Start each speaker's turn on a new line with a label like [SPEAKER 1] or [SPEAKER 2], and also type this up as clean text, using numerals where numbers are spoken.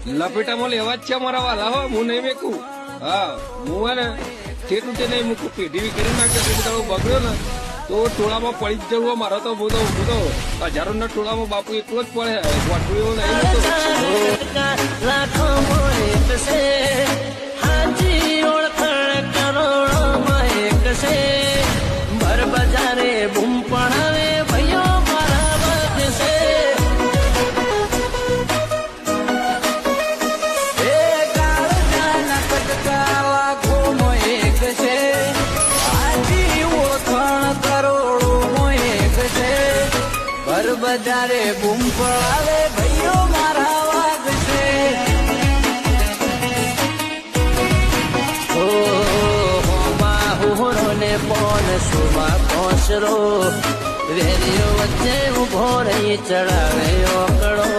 [SPEAKER 1] લપેટામાં લેવા જ છે મારા વાલા હો, હું નહીં મેકું. હા, હું હે ને ઠેઠું તે નહીં મૂકું. પેઢી કરી નાખે તો બગડ્યો ને તો ટોળામાં પડી જ જવું. મારો તો હું તો હજારો ના ટોળામાં બાપુ એકલો જ પડે. વાટું નહીં
[SPEAKER 2] બજારે બૂમ પડાવે ભાઈઓ મારા વધશે. એ ગાળના કટકા લાખો મો એક છે, આજી ઓળખાણ કરોડો મો એક છે. બજારે બૂમ પડાવે ભાઈઓ મારા વાગશે. પોન સુમા કોસરો વેરીઓ વચ્ચે ઉભો રહી ચડાવે ઓકળો.